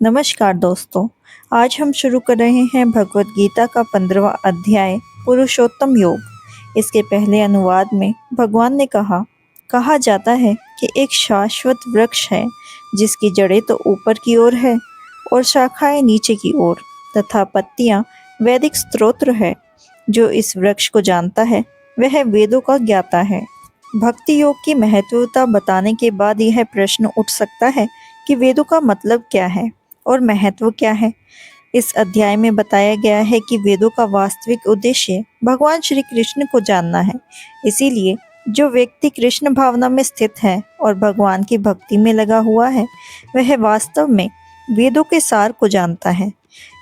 नमस्कार दोस्तों। आज हम शुरू कर रहे हैं भगवत गीता का 15वां अध्याय पुरुषोत्तम योग। इसके पहले अनुवाद में भगवान ने कहा जाता है कि एक शाश्वत वृक्ष है जिसकी जड़ें तो ऊपर की ओर है और शाखाएं नीचे की ओर तथा पत्तियां वैदिक स्तोत्र है। जो इस वृक्ष को जानता है वह वेदों का ज्ञाता है। भक्ति योग की महत्वता बताने के बाद यह प्रश्न उठ सकता है कि वेदों का मतलब क्या है और महत्व क्या है। इस अध्याय में बताया गया है कि वेदों का वास्तविक उद्देश्य भगवान श्री कृष्ण को जानना है। इसीलिए जो व्यक्ति कृष्ण भावना में स्थित है और भगवान की भक्ति में लगा हुआ है वह वास्तव में वेदों के सार को जानता है।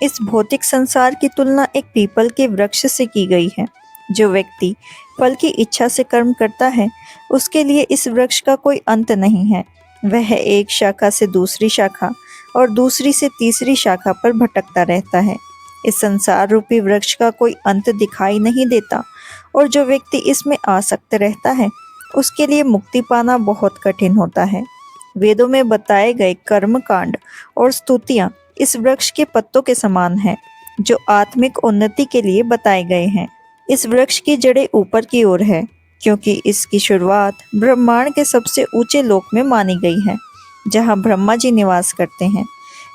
इस भौतिक संसार की तुलना एक पीपल के वृक्ष से की गई है। जो व्यक्ति फल की इच्छा से कर्म करता है उसके लिए इस वृक्ष का कोई अंत नहीं है। वह एक शाखा से दूसरी शाखा और दूसरी से तीसरी शाखा पर भटकता रहता है। इस संसार रूपी वृक्ष का कोई अंत दिखाई नहीं देता और जो व्यक्ति इसमें आसक्त रहता है उसके लिए मुक्ति पाना बहुत कठिन होता है। वेदों में बताए गए कर्म कांड और स्तुतियाँ इस वृक्ष के पत्तों के समान हैं जो आत्मिक उन्नति के लिए बताए गए हैं। इस वृक्ष की जड़ें ऊपर की ओर है क्योंकि इसकी शुरुआत ब्रह्मांड के सबसे ऊंचे लोक में मानी गई है जहाँ ब्रह्मा जी निवास करते हैं।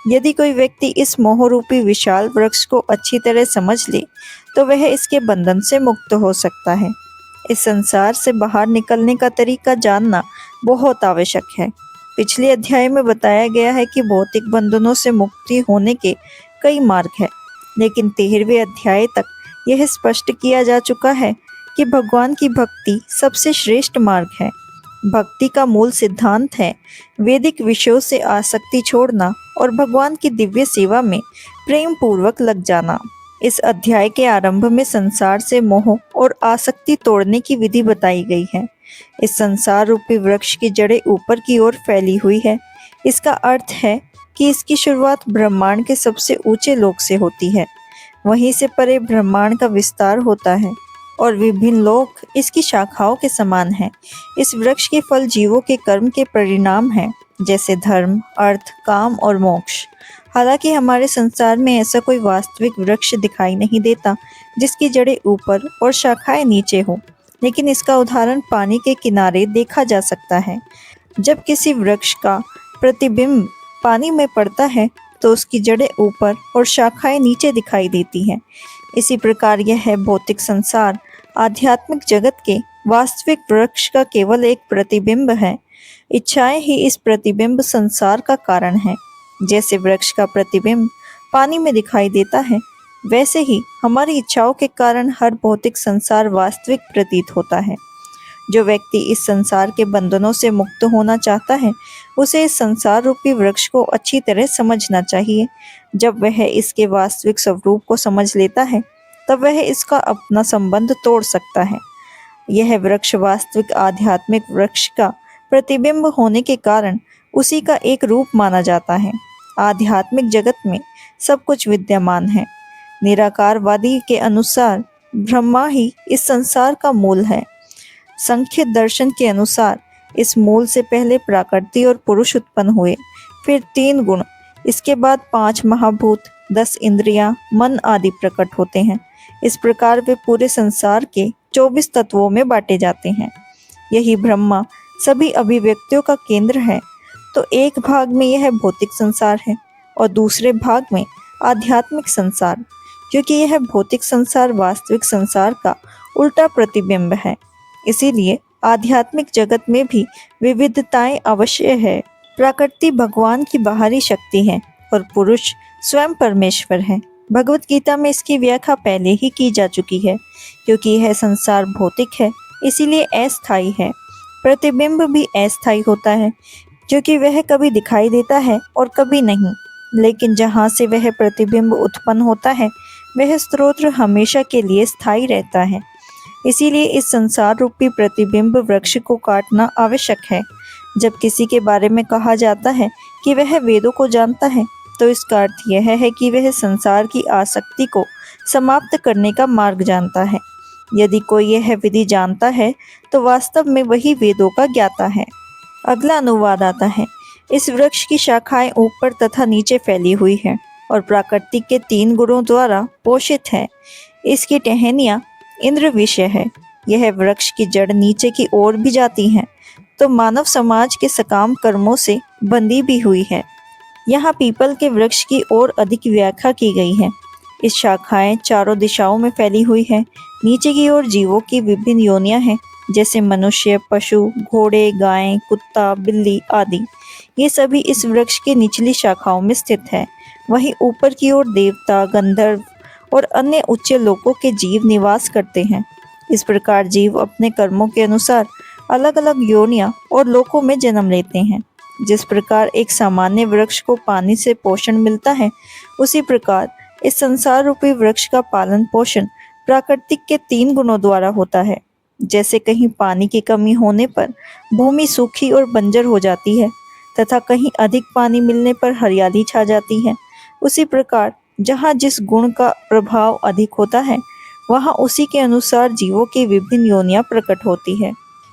यदि कोई व्यक्ति इस मोहरूपी विशाल वृक्ष को अच्छी तरह समझ ले तो वह इसके बंधन से मुक्त हो सकता है। इस संसार से बाहर निकलने का तरीका जानना बहुत आवश्यक है। पिछले अध्याय में बताया गया है कि भौतिक बंधनों से मुक्ति होने के कई मार्ग हैं, लेकिन 13वें अध्याय तक यह स्पष्ट किया जा चुका है कि भगवान की भक्ति सबसे श्रेष्ठ मार्ग है। भक्ति का मूल सिद्धांत है वैदिक विषयों से आसक्ति छोड़ना और भगवान की दिव्य सेवा में प्रेम पूर्वक लग जाना। इस अध्याय के आरंभ में संसार से मोह और आसक्ति तोड़ने की विधि बताई गई है। इस संसार रूपी वृक्ष की जड़ें ऊपर की ओर फैली हुई है। इसका अर्थ है कि इसकी शुरुआत ब्रह्मांड के सबसे ऊंचे लोक से होती है। वहीं से परे ब्रह्मांड का विस्तार होता है और विभिन्न लोक इसकी शाखाओं के समान हैं। इस वृक्ष के फल जीवों के कर्म के परिणाम हैं, जैसे धर्म, अर्थ, काम और मोक्ष। हालांकि हमारे संसार में ऐसा कोई वास्तविक वृक्ष दिखाई नहीं देता जिसकी जड़ें ऊपर और शाखाएं नीचे हो, लेकिन इसका उदाहरण पानी के किनारे देखा जा सकता है। जब किसी वृक्ष का प्रतिबिंब पानी में पड़ता है तो उसकी जड़ें ऊपर और शाखाएं नीचे दिखाई देती हैं। इसी प्रकार यह भौतिक संसार आध्यात्मिक जगत के वास्तविक वृक्ष का केवल एक प्रतिबिंब है। इच्छाएं ही इस प्रतिबिंब संसार का कारण है। जैसे वृक्ष का प्रतिबिंब पानी में दिखाई देता है, वैसे ही हमारी इच्छाओं के कारण हर भौतिक संसार वास्तविक प्रतीत होता है। जो व्यक्ति इस संसार के बंधनों से मुक्त होना चाहता है उसे इस संसार रूपी वृक्ष को अच्छी तरह समझना चाहिए। जब वह इसके वास्तविक स्वरूप को समझ लेता है तब वह इसका अपना संबंध तोड़ सकता है। यह वृक्ष वास्तविक आध्यात्मिक वृक्ष का प्रतिबिंब होने के कारण उसी का एक रूप माना जाता है। आध्यात्मिक जगत में सब कुछ विद्यमान है। निराकारवादी के अनुसार ब्रह्मा ही इस संसार का मूल है। संख्य दर्शन के अनुसार इस मूल से पहले प्रकृति और पुरुष उत्पन्न हुए, फिर 3 गुण, इसके बाद 5 महाभूत, 10 इंद्रियां, मन आदि प्रकट होते हैं। इस प्रकार वे पूरे संसार के 24 तत्वों में बांटे जाते हैं। यही ब्रह्मा सभी अभिव्यक्तियों का केंद्र है। तो एक भाग में यह भौतिक संसार है और दूसरे भाग में आध्यात्मिक संसार, क्योंकि यह भौतिक संसार वास्तविक संसार का उल्टा प्रतिबिंब है। इसीलिए आध्यात्मिक जगत में भी विविधताएं अवश्य है। प्रकृति भगवान की बाहरी शक्ति है और पुरुष स्वयं परमेश्वर है। भगवत गीता में इसकी व्याख्या पहले ही की जा चुकी है। क्योंकि यह संसार भौतिक है इसीलिए अस्थायी है। प्रतिबिंब भी अस्थायी होता है क्योंकि वह कभी दिखाई देता है और कभी नहीं। लेकिन जहाँ से वह प्रतिबिंब उत्पन्न होता है वह स्रोत हमेशा के लिए स्थायी रहता है। इसीलिए इस संसार रूपी प्रतिबिंब वृक्ष को काटना आवश्यक है। जब किसी के बारे में कहा जाता है कि वह वेदों को जानता है तो इसका अर्थ यह है कि वह संसार की आसक्ति को समाप्त करने का मार्ग जानता है। यदि कोई यह विधि जानता है तो वास्तव में वही वेदों का ज्ञाता है। अगला अनुवाद आता है। इस वृक्ष की शाखाएं ऊपर तथा नीचे फैली हुई हैं और प्रकृति के 3 गुणों द्वारा पोषित है। इसकी टहनियाँ इंद्र विषय है। यह वृक्ष की जड़ नीचे की ओर भी जाती है, तो मानव समाज के सकाम कर्मों से बंधी भी हुई है। यहाँ पीपल के वृक्ष की ओर अधिक व्याख्या की गई है। इस शाखाएं चारों दिशाओं में फैली हुई है। नीचे की ओर जीवों की विभिन्न योनियां हैं, जैसे मनुष्य, पशु, घोड़े, गायें, कुत्ता, बिल्ली आदि। ये सभी इस वृक्ष की निचली शाखाओं में स्थित है। वहीं ऊपर की ओर देवता, गंधर्व और अन्य उच्च लोकों के जीव निवास करते हैं। इस प्रकार जीव अपने कर्मों के अनुसार अलग अलग योनियां और लोकों में जन्म लेते हैं। जिस प्रकार एक सामान्य वृक्ष को पानी से पोषण मिलता है, उसी प्रकार इस संसार रूपी वृक्ष का पालन पोषण प्राकृतिक के 3 गुणों द्वारा होता है। जैसे कहीं पानी की कमी होने पर भूमि सूखी और बंजर हो जाती है तथा कहीं अधिक पानी मिलने पर हरियाली छा जाती है, उसी प्रकार जहाँ जिस गुण का प्रभाव अधिक होता है, वहाँ उसी के अनुसार जीवों की विभिन्न योनियां प्रकट होती है।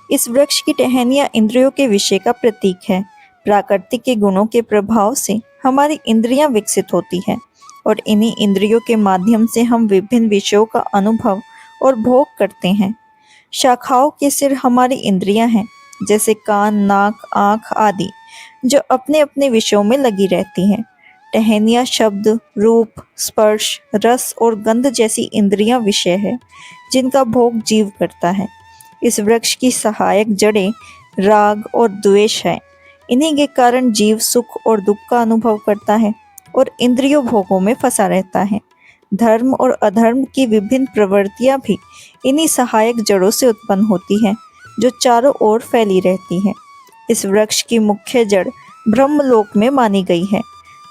इस वृक्ष की टहनियाँ इंद्रियों के विषय का प्रतीक है। प्राकृतिक के गुणों के प्रभाव से हमारी इंद्रियां विकसित होती हैं और इन्हीं इंद्रियों के माध्यम से हम विभिन्न विषयों का अनुभव और भोग करते हैं। शाखाओं के सिर हमारी इंद्रियां हैं, जैसे कान, नाक, आँख आदि, जो अपने अपने विषयों में लगी रहती हैं। टहनियाँ शब्द, रूप, स्पर्श, रस और गंध जैसी इंद्रियां विषय है, जिनका भोग जीव करता है। इस वृक्ष की सहायक जड़ें राग और द्वेष है। इन्हीं के कारण जीव सुख और दुख का अनुभव करता है और इंद्रियों भोगों में फंसा रहता है। धर्म और अधर्म की विभिन्न प्रवृत्तियां भी इन्हीं सहायक जड़ों से उत्पन्न होती हैं, जो चारों ओर फैली रहती हैं। इस वृक्ष की मुख्य जड़ ब्रह्मलोक में मानी गई है,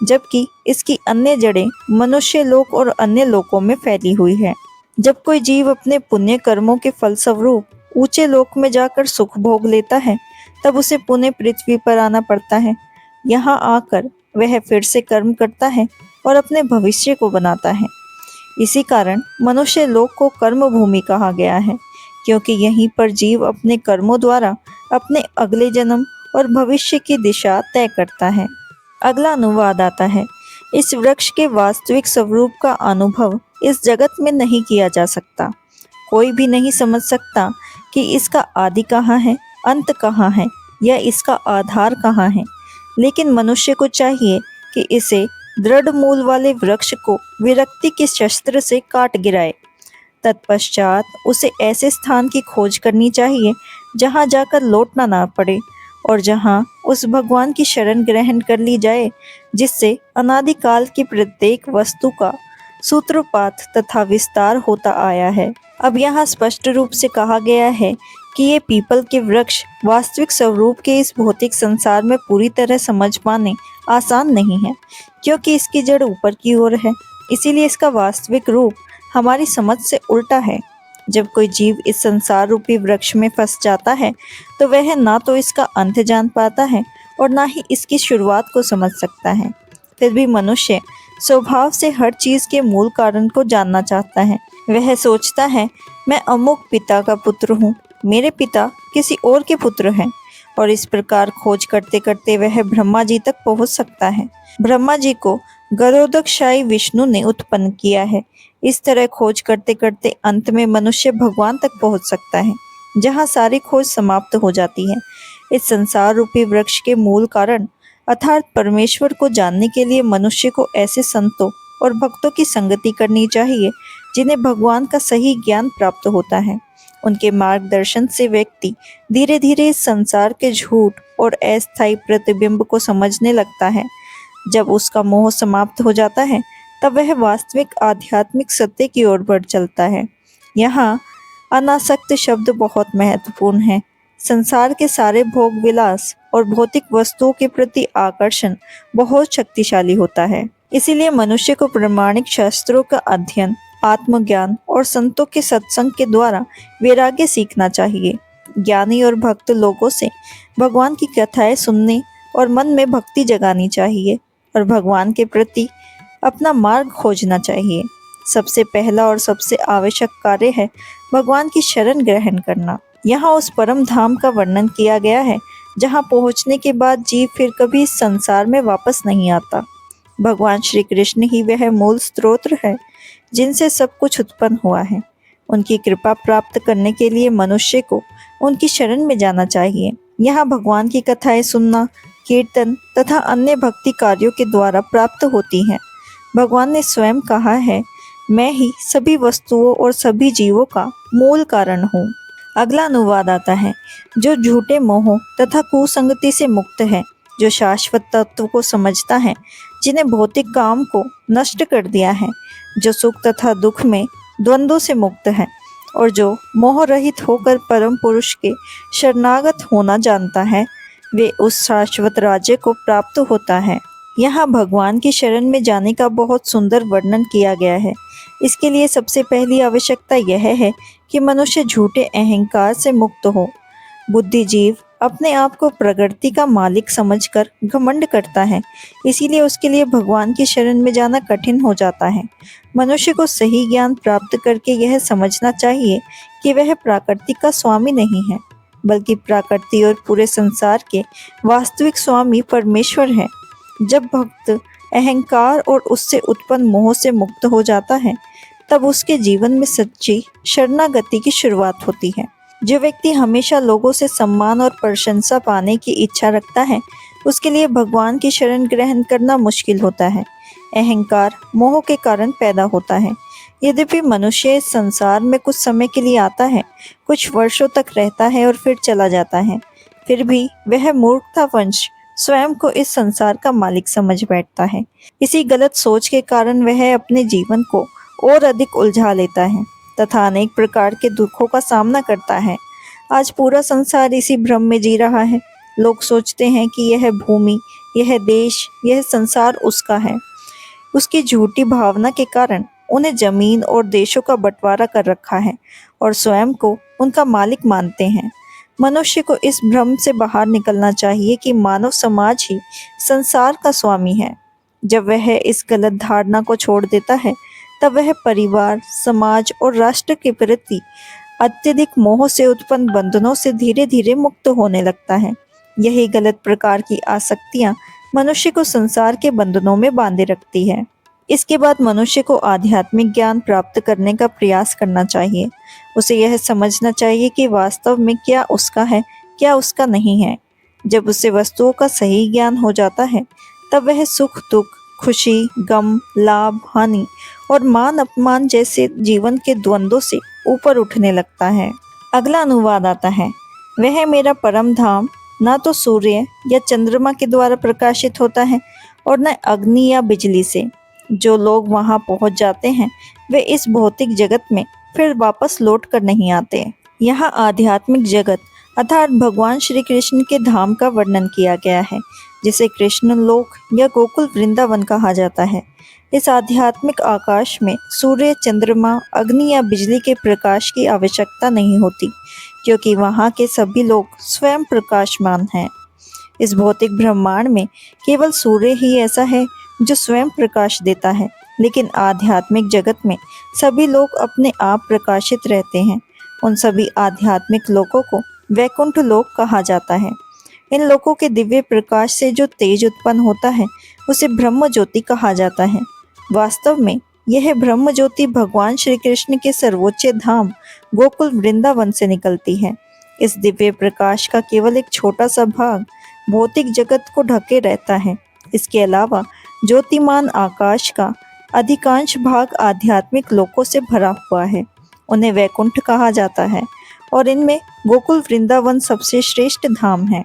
जबकि इसकी अन्य जड़ें मनुष्य लोक और अन्य लोकों में फैली हुई है। जब कोई जीव अपने पुण्य कर्मों के फलस्वरूप ऊंचे लोक में जाकर सुख भोग लेता है, तब उसे पुनः पृथ्वी पर आना पड़ता है। यहाँ आकर वह फिर से कर्म करता है और अपने भविष्य को बनाता है। इसी कारण मनुष्य लोक को कर्म भूमि कहा गया है, क्योंकि यहीं पर जीव अपने कर्मों द्वारा अपने अगले जन्म और भविष्य की दिशा तय करता है। अगला अनुवाद आता है। इस वृक्ष के वास्तविक स्वरूप का अनुभव इस जगत में नहीं किया जा सकता। कोई भी नहीं समझ सकता कि इसका आदि कहाँ है, अंत कहाँ है या इसका आधार कहाँ है। लेकिन मनुष्य को चाहिए कि इसे दृढ़ मूल वाले वृक्ष को विरक्ति के शस्त्र से काट गिराए। तत्पश्चात उसे ऐसे स्थान की खोज करनी चाहिए जहाँ जाकर लौटना ना पड़े और जहाँ उस भगवान की शरण ग्रहण कर ली जाए, जिससे अनादिकाल की प्रत्येक वस्तु का सूत्रपात तथा विस्तार होता आया है। अब यहाँ स्पष्ट रूप से कहा गया है कि ये पीपल के वृक्ष वास्तविक स्वरूप के इस भौतिक संसार में पूरी तरह समझ पाने आसान नहीं है, क्योंकि इसकी जड़ ऊपर की ओर है। इसीलिए इसका वास्तविक रूप हमारी समझ से उल्टा है। जब कोई जीव इस संसार रूपी वृक्ष में फंस जाता है, तो वह ना तो इसका अंत जान पाता है और ना ही इसकी शुरुआत को समझ सकता है। फिर भी मनुष्य स्वभाव से हर चीज के मूल कारण को जानना चाहता है। वह सोचता है, मैं अमुक पिता का पुत्र हूँ, मेरे पिता किसी और के पुत्र हैं, और इस प्रकार खोज करते करते वह ब्रह्मा जी तक पहुँच सकता है। ब्रह्मा जी को गरुड़शाही विष्णु ने उत्पन्न किया है। इस तरह खोज करते करते अंत में मनुष्य भगवान तक पहुँच सकता है, जहाँ सारी खोज समाप्त हो जाती है। इस संसार रूपी वृक्ष के मूल कारण अर्थात परमेश्वर को जानने के लिए मनुष्य को ऐसे संतों और भक्तों की संगति करनी चाहिए, जिन्हें भगवान का सही ज्ञान प्राप्त होता है। उनके मार्गदर्शन से व्यक्ति धीरे धीरे इस संसार के झूठ और अस्थायी प्रतिबिंब को समझने लगता है। जब उसका मोह समाप्त हो जाता है, तब वह वास्तविक आध्यात्मिक सत्य की ओर बढ़ चलता है। यहाँ अनासक्त शब्द बहुत महत्वपूर्ण है। संसार के सारे भोग विलास और भौतिक वस्तुओं के प्रति आकर्षण बहुत शक्तिशाली होता है। इसीलिए मनुष्य को प्रामाणिक शास्त्रों का अध्ययन, आत्मज्ञान और संतों के सत्संग के द्वारा वैराग्य सीखना चाहिए। ज्ञानी और भक्त लोगों से भगवान की कथाएं सुनने और मन में भक्ति जगानी चाहिए और भगवान के प्रति अपना मार्ग खोजना चाहिए। सबसे पहला और सबसे आवश्यक कार्य है भगवान की शरण ग्रहण करना। यहाँ उस परम धाम का वर्णन किया गया है जहाँ पहुँचने के बाद जीव फिर कभी इस संसार में वापस नहीं आता। भगवान श्री कृष्ण ही वह मूल स्रोत है जिनसे सब कुछ उत्पन्न हुआ है। उनकी कृपा प्राप्त करने के लिए मनुष्य को उनकी शरण में जाना चाहिए। यहाँ भगवान की कथाएं सुनना, कीर्तन तथा अन्य भक्ति कार्यों के द्वारा प्राप्त होती हैं। भगवान ने स्वयं कहा है, मैं ही सभी वस्तुओं और सभी जीवों का मूल कारण हूँ। अगला अनुवाद आता है, जो झूठे मोह तथा कुसंगति से मुक्त है, जो शाश्वत तत्व को समझता है, जिन्हें भौतिक काम को नष्ट कर दिया है, जो सुख तथा दुख में द्वंद्वों से मुक्त है और जो मोह रहित होकर परम पुरुष के शरणागत होना जानता है, वे उस शाश्वत राज्य को प्राप्त होता है। यहाँ भगवान की शरण में जाने का बहुत सुंदर वर्णन किया गया है। इसके लिए सबसे पहली आवश्यकता यह है कि मनुष्य झूठे अहंकार से मुक्त हो। बुद्धिजीव अपने आप को प्रकृति का मालिक समझकर घमंड करता है, इसीलिए उसके लिए भगवान की शरण में जाना कठिन हो जाता है। मनुष्य को सही ज्ञान प्राप्त करके यह समझना चाहिए कि वह प्रकृति का स्वामी नहीं है, बल्कि प्रकृति और पूरे संसार के वास्तविक स्वामी परमेश्वर है। जब भक्त अहंकार और उससे उत्पन्न मोह से मुक्त हो जाता है, तब उसके जीवन में सच्ची शरणागति की शुरुआत होती है। जो व्यक्ति हमेशा लोगों से सम्मान और प्रशंसा पाने की इच्छा रखता है, उसके लिए भगवान की शरण ग्रहण करना मुश्किल होता है। अहंकार मोह के कारण पैदा होता है। यद्यपि मनुष्य इस संसार में कुछ समय के लिए आता है, कुछ वर्षों तक रहता है और फिर चला जाता है, फिर भी वह मूर्खतावश स्वयं को इस संसार का मालिक समझ बैठता है। इसी गलत सोच के कारण वह अपने जीवन को और अधिक उलझा लेता है तथा अनेक प्रकार के दुखों का सामना करता है। आज पूरा संसार इसी भ्रम में जी रहा है। लोग सोचते हैं कि यह भूमि, यह देश, यह संसार उसका है। उसकी झूठी भावना के कारण उन्हें जमीन और देशों का बंटवारा कर रखा है और स्वयं को उनका मालिक मानते हैं। मनुष्य को इस भ्रम से बाहर निकलना चाहिए कि मानव समाज ही संसार का स्वामी है। जब वह इस गलत धारणा को छोड़ देता है, तब वह परिवार, समाज और राष्ट्र के प्रति अत्यधिक मोह से उत्पन्न बंधनों से धीरे धीरे मुक्त होने लगता है। यही गलत प्रकार की आसक्तियां मनुष्य को संसार के बंधनों में बांधे रखती है। इसके बाद मनुष्य को आध्यात्मिक ज्ञान प्राप्त करने का प्रयास करना चाहिए। उसे यह समझना चाहिए कि वास्तव में क्या उसका है, क्या उसका नहीं है। जब उसे वस्तुओं का सही ज्ञान हो जाता है, तब वह सुख दुख, खुशी गम, लाभ हानि और मान अपमान जैसे जीवन के द्वंद्वों से ऊपर उठने लगता है। अगला अनुवाद आता है, वह मेरा परम धाम न तो सूर्य या चंद्रमा के द्वारा प्रकाशित होता है और न अग्नि या बिजली से। जो लोग वहां पहुंच जाते हैं, वे इस भौतिक जगत में फिर वापस लौट कर नहीं आते। यहाँ आध्यात्मिक जगत अर्थात भगवान श्री कृष्ण के धाम का वर्णन किया गया है, जिसे कृष्ण लोक या गोकुल वृंदावन कहा जाता है। इस आध्यात्मिक आकाश में सूर्य, चंद्रमा, अग्नि या बिजली के प्रकाश की आवश्यकता नहीं होती, क्योंकि वहाँ के सभी लोग स्वयं प्रकाशमान हैं। इस भौतिक ब्रह्मांड में केवल सूर्य ही ऐसा है जो स्वयं प्रकाश देता है, लेकिन आध्यात्मिक जगत में सभी लोग अपने आप प्रकाशित रहते हैं। उन सभी आध्यात्मिक लोकों को वैकुंठ लोक कहा जाता है। इन लोकों के दिव्य प्रकाश से जो तेज उत्पन्न होता है, उसे ब्रह्म ज्योति कहा जाता है। वास्तव में यह ब्रह्म ज्योति भगवान श्री कृष्ण के सर्वोच्च धाम गोकुल वृंदावन से निकलती है। इस दिव्य प्रकाश का केवल एक छोटा सा भाग भौतिक जगत को ढके रहता है। इसके अलावा ज्योतिमान आकाश का अधिकांश भाग आध्यात्मिक लोकों से भरा हुआ है। उन्हें वैकुंठ कहा जाता है और इनमें गोकुल वृंदावन सबसे श्रेष्ठ धाम है।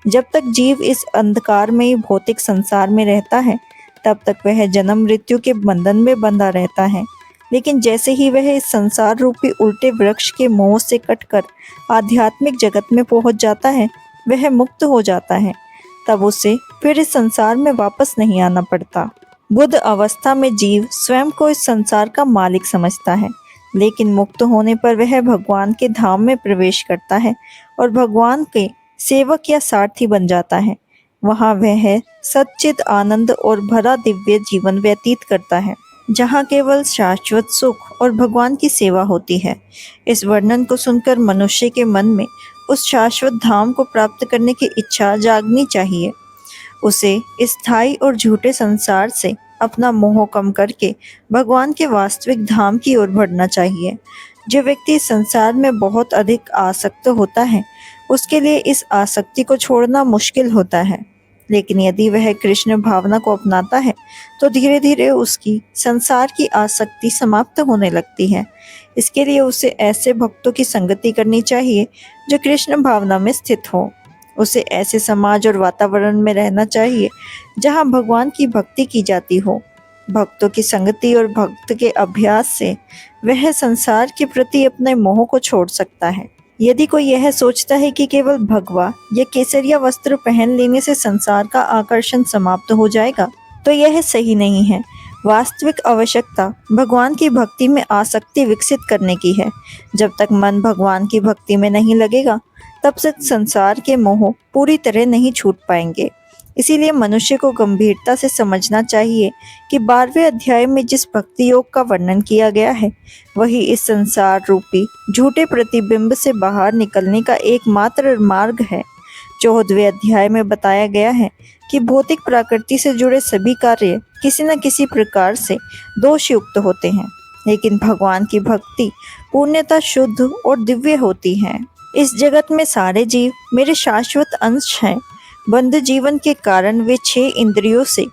जब तक जीव इस अंधकारमयी भौतिक संसार में रहता है, तब तक वह जन्म मृत्यु के बंधन में बंधा रहता है। लेकिन जैसे ही वह इस संसार रूपी उल्टे वृक्ष के मोह से कटकर आध्यात्मिक जगत में पहुंच जाता है, वह मुक्त हो जाता है। तब उसे फिर इस संसार में वापस नहीं आना पड़ता। बुद्ध अवस्था में जीव स्वयं को इस संसार का मालिक समझता है, लेकिन मुक्त होने पर वह भगवान के धाम में प्रवेश करता है और भगवान के सेवक या सारथी बन जाता है। वहाँ वह सच्चित आनंद और भरा दिव्य जीवन व्यतीत करता है, जहाँ केवल शाश्वत सुख और भगवान की सेवा होती है। इस वर्णन को सुनकर मनुष्य के मन में उस शाश्वत धाम को प्राप्त करने की इच्छा जागनी चाहिए। उसे स्थायी और झूठे संसार से अपना मोह कम करके भगवान के वास्तविक धाम की ओर बढ़ना चाहिए। जो व्यक्ति इस संसार में बहुत अधिक आसक्त होता है, उसके लिए इस आसक्ति को छोड़ना मुश्किल होता है। लेकिन यदि वह कृष्ण भावना को अपनाता है, तो धीरे धीरे उसकी संसार की आसक्ति समाप्त होने लगती है। इसके लिए उसे ऐसे भक्तों की संगति करनी चाहिए जो कृष्ण भावना में स्थित हो। उसे ऐसे समाज और वातावरण में रहना चाहिए जहाँ भगवान की भक्ति की जाती हो। भक्तों की संगति और भक्त के अभ्यास से वह संसार के प्रति अपने मोह को छोड़ सकता है। यदि कोई यह सोचता है कि केवल भगवा या केसरिया वस्त्र पहन लेने से संसार का आकर्षण समाप्त हो जाएगा, तो यह सही नहीं है। वास्तविक आवश्यकता भगवान की भक्ति में आसक्ति विकसित करने की है। जब तक मन भगवान की भक्ति में नहीं लगेगा, तब तक संसार के मोह पूरी तरह नहीं छूट पाएंगे। इसीलिए मनुष्य को गंभीरता से समझना चाहिए कि 12वें अध्याय में जिस भक्ति योग का वर्णन किया गया है, वही इस संसार रूपी झूठे प्रतिबिंब से बाहर निकलने का एकमात्र मार्ग है। 14वें अध्याय में बताया गया है कि भौतिक प्रकृति से जुड़े सभी कार्य किसी न किसी प्रकार से दोषयुक्त होते हैं, लेकिन भगवान की भक्ति पूर्णतः शुद्ध और दिव्य होती है। इस जगत में सारे जीव मेरे शाश्वत अंश हैं। बंध जीवन के कारण वे 6 इंद्रियों से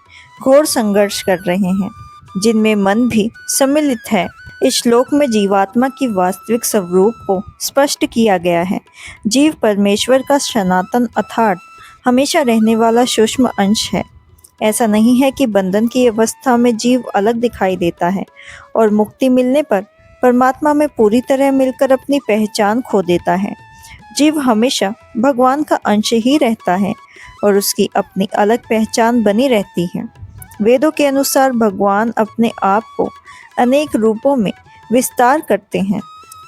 घोर संघर्ष कर रहे हैं, जिनमें मन भी सम्मिलित है। इस श्लोक में जीवात्मा की वास्तविक स्वरूप को स्पष्ट किया गया है। जीव परमेश्वर का सनातन अर्थात हमेशा रहने वाला सूक्ष्म अंश है। ऐसा नहीं है कि बंधन की अवस्था में जीव अलग दिखाई देता है और मुक्ति मिलने पर परमात्मा में पूरी तरह मिलकर अपनी पहचान खो देता है। जीव हमेशा भगवान का अंश ही रहता है और उसकी अपनी अलग पहचान बनी रहती है। वेदों के अनुसार भगवान अपने आप को अनेक रूपों में विस्तार करते हैं।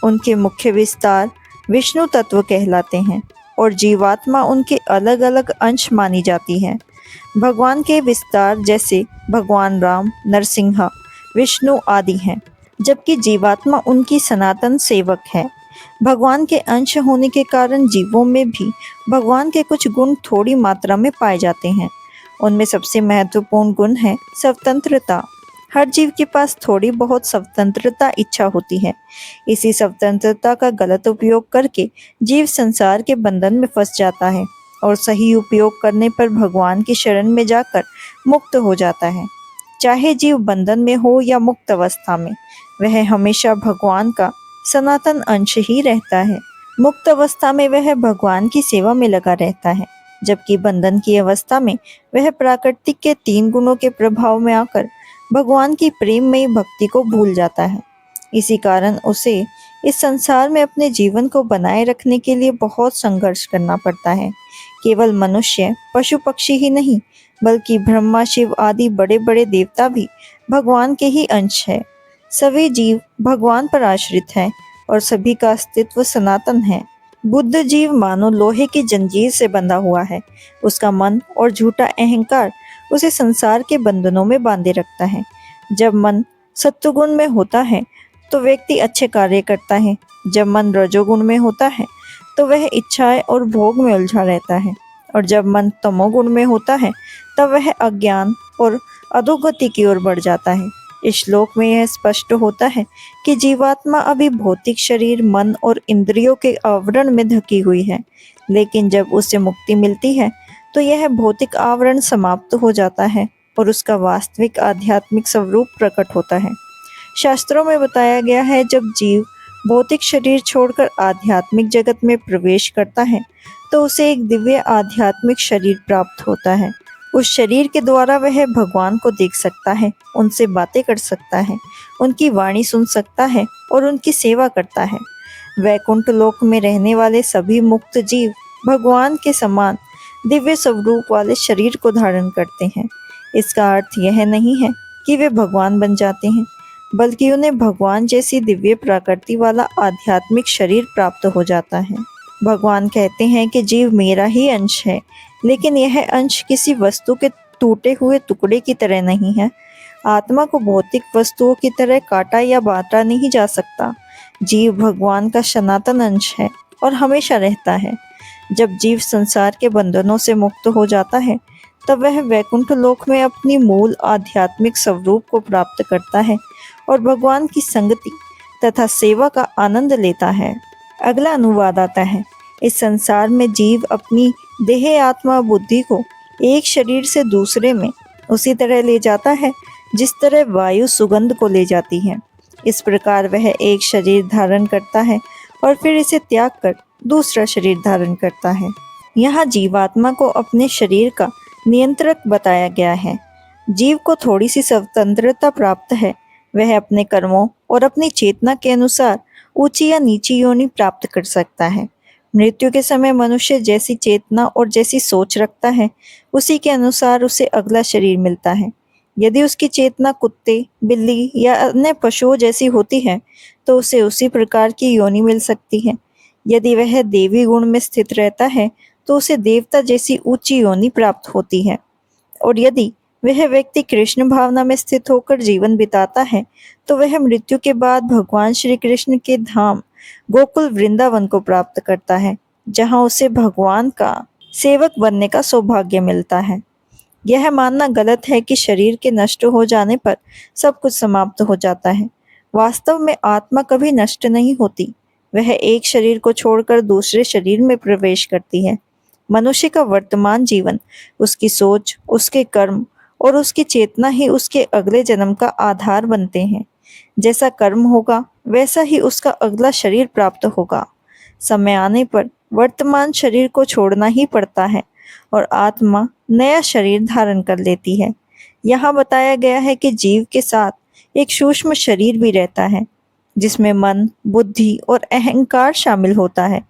उनके मुख्य विस्तार विष्णु तत्व कहलाते हैं और जीवात्मा उनके अलग अलग अंश मानी जाती है। भगवान के विस्तार जैसे भगवान राम, नरसिंह, विष्णु आदि हैं, जबकि जीवात्मा उनकी सनातन सेवक है। भगवान के अंश होने के कारण जीवों में भी भगवान के कुछ गुण थोड़ी मात्रा में पाए जाते हैं। उनमें सबसे महत्वपूर्ण गुण है स्वतंत्रता। हर जीव के पास थोड़ी बहुत स्वतंत्रता इच्छा होती है। इसी स्वतंत्रता का गलत उपयोग करके जीव संसार के बंधन में फंस जाता है और सही उपयोग करने पर भगवान की शरण में जाकर मुक्त हो जाता है। चाहे जीव बंधन में हो या मुक्त अवस्था में, वह हमेशा भगवान का सनातन अंश ही रहता है। मुक्त अवस्था में वह भगवान की सेवा में लगा रहता है, जबकि बंधन की अवस्था में वह प्राकृतिक के 3 गुणों के प्रभाव में आकर भगवान की प्रेममयी भक्ति को भूल जाता है। इसी कारण उसे इस संसार में अपने जीवन को बनाए रखने के लिए बहुत संघर्ष करना पड़ता है। केवल मनुष्य, पशु पक्षी ही नहीं, बल्कि ब्रह्मा, शिव आदि बड़े बड़े देवता भी भगवान के ही अंश है। सभी जीव भगवान पर आश्रित हैं और सभी का अस्तित्व सनातन है। बुद्ध जीव मानो लोहे की जंजीर से बंधा हुआ है। उसका मन और झूठा अहंकार उसे संसार के बंधनों में बांधे रखता है। जब मन सत्वगुण में होता है तो व्यक्ति अच्छे कार्य करता है। जब मन रजोगुण में होता है तो वह इच्छाएं और भोग में उलझा रहता है, और जब मन तमोगुण में होता है तब वह अज्ञान और अधोगति की ओर बढ़ जाता है। इस श्लोक में यह स्पष्ट होता है कि जीवात्मा अभी भौतिक शरीर, मन और इंद्रियों के आवरण में ढकी हुई है, लेकिन जब उसे मुक्ति मिलती है तो यह भौतिक आवरण समाप्त हो जाता है और उसका वास्तविक आध्यात्मिक स्वरूप प्रकट होता है। शास्त्रों में बताया गया है, जब जीव भौतिक शरीर छोड़कर आध्यात्मिक जगत में प्रवेश करता है तो उसे एक दिव्य आध्यात्मिक शरीर प्राप्त होता है। उस शरीर के द्वारा वह भगवान को देख सकता है, उनसे बातें कर सकता है, उनकी वाणी सुन सकता है और उनकी सेवा करता है। वैकुंठ लोक में रहने वाले सभी मुक्त जीव भगवान के समान दिव्य स्वरूप वाले शरीर को धारण करते हैं। इसका अर्थ यह नहीं है कि वे भगवान बन जाते हैं, बल्कि उन्हें भगवान जैसी दिव्य प्रकृति वाला आध्यात्मिक शरीर प्राप्त हो जाता है। भगवान कहते हैं कि जीव मेरा ही अंश है, लेकिन यह अंश किसी वस्तु के टूटे हुए टुकड़े की तरह नहीं है। आत्मा को भौतिक वस्तुओं की तरह काटा या बांटा नहीं जा सकता। जीव भगवान का सनातन अंश है और हमेशा रहता है। जब जीव संसार के बंधनों से मुक्त हो जाता है, तब वह वैकुंठ लोक में अपनी मूल आध्यात्मिक स्वरूप को प्राप्त करता है और भगवान की संगति तथा सेवा का आनंद लेता है। अगला अनुवाद आता है। इस संसार में जीव अपनी देह, आत्मा, बुद्धि को एक शरीर से दूसरे में उसी तरह ले जाता है जिस तरह वायु सुगंध को ले जाती है। इस प्रकार वह एक शरीर धारण करता है और फिर इसे त्याग कर दूसरा शरीर धारण करता है। यहाँ जीवात्मा को अपने शरीर का नियंत्रक बताया गया है। जीव को थोड़ी सी स्वतंत्रता प्राप्त है। वह अपने कर्मों और अपनी चेतना के अनुसार ऊंची या नीची योनि प्राप्त कर सकता है। मृत्यु के समय मनुष्य जैसी चेतना और जैसी सोच रखता है, उसी के अनुसार उसे अगला शरीर मिलता है। यदि उसकी चेतना कुत्ते, बिल्ली या अन्य पशुओं जैसी होती है, तो उसे उसी प्रकार की योनि मिल सकती है। यदि वह देवी गुण में स्थित रहता है, तो उसे देवता जैसी ऊंची योनि प्राप्त होती है। और यदि वह व्यक्ति कृष्ण भावना में स्थित होकर जीवन बिताता है, तो वह मृत्यु के बाद भगवान श्री कृष्ण के धाम गोकुल वृंदावन को प्राप्त करता है, जहां उसे भगवान का सेवक बनने का सौभाग्य मिलता है। यह मानना गलत है कि शरीर के नष्ट हो जाने पर सब कुछ समाप्त हो जाता है। वास्तव में आत्मा कभी नष्ट नहीं होती। वह एक शरीर को छोड़कर दूसरे शरीर में प्रवेश करती है। मनुष्य का वर्तमान जीवन, उसकी सोच, उसके कर्म और उसकी चेतना ही उसके अगले जन्म का आधार बनते हैं। जैसा कर्म होगा, वैसा ही उसका अगला शरीर प्राप्त होगा। समय आने पर वर्तमान शरीर को छोड़ना ही पड़ता है और आत्मा नया शरीर धारण कर लेती है। यहाँ बताया गया है कि जीव के साथ एक सूक्ष्म शरीर भी रहता है, जिसमें मन, बुद्धि और अहंकार शामिल होता है।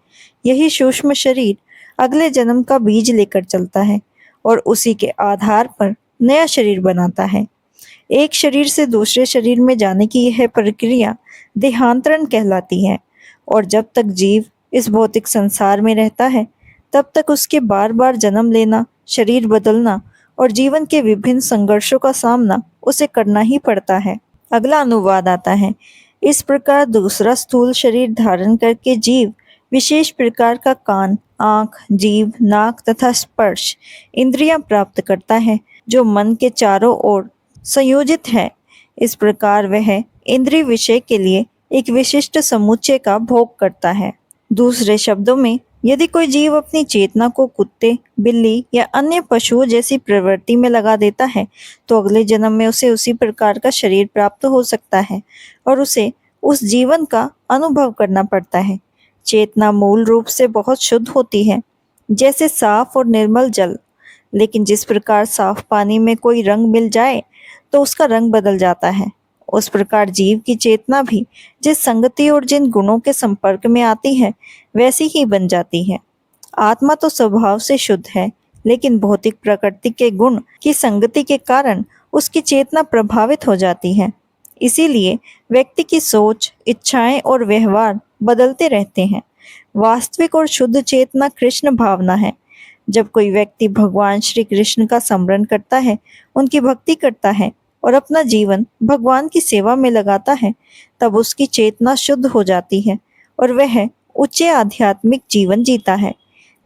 यही सूक्ष्म शरीर अगले जन्म का बीज लेकर चलता है और उसी के आधार पर नया शरीर बनाता है। एक शरीर से दूसरे शरीर में जाने की यह प्रक्रिया देहांतरण कहलाती है। और जब तक जीव इस भौतिक संसार में रहता है, तब तक उसके बार बार जन्म लेना, शरीर बदलना और जीवन के विभिन्न संघर्षों का सामना उसे करना ही पड़ता है। अगला अनुवाद आता है। इस प्रकार दूसरा स्थूल शरीर धारण करके जीव विशेष प्रकार का कान, आँख, जीभ, नाक तथा स्पर्श इंद्रियां प्राप्त करता है, जो मन के चारों ओर संयोजित है। इस प्रकार वह इंद्रिय विषय के लिए एक विशिष्ट समुच्चय का भोग करता है। दूसरे शब्दों में, यदि कोई जीव अपनी चेतना को कुत्ते, बिल्ली या अन्य पशुओं जैसी प्रवृत्ति में लगा देता है, तो अगले जन्म में उसे उसी प्रकार का शरीर प्राप्त हो सकता है और उसे उस जीवन का अनुभव करना पड़ता है। चेतना मूल रूप से बहुत शुद्ध होती है, जैसे साफ और निर्मल जल। लेकिन जिस प्रकार साफ पानी में कोई रंग मिल जाए तो उसका रंग बदल जाता है, उस प्रकार जीव की चेतना भी जिस संगति और जिन गुणों के संपर्क में आती है, वैसी ही बन जाती है। आत्मा तो स्वभाव से शुद्ध है, लेकिन भौतिक प्रकृति के गुण की संगति के कारण उसकी चेतना प्रभावित हो जाती है। इसीलिए व्यक्ति की सोच, इच्छाएं और व्यवहार बदलते रहते हैं। वास्तविक और शुद्ध चेतना कृष्ण भावना है। जब कोई व्यक्ति भगवान श्री कृष्ण का स्मरण करता है, उनकी भक्ति करता है और अपना जीवन भगवान की सेवा में लगाता है, तब उसकी चेतना शुद्ध हो जाती है और वह उच्च आध्यात्मिक जीवन जीता है।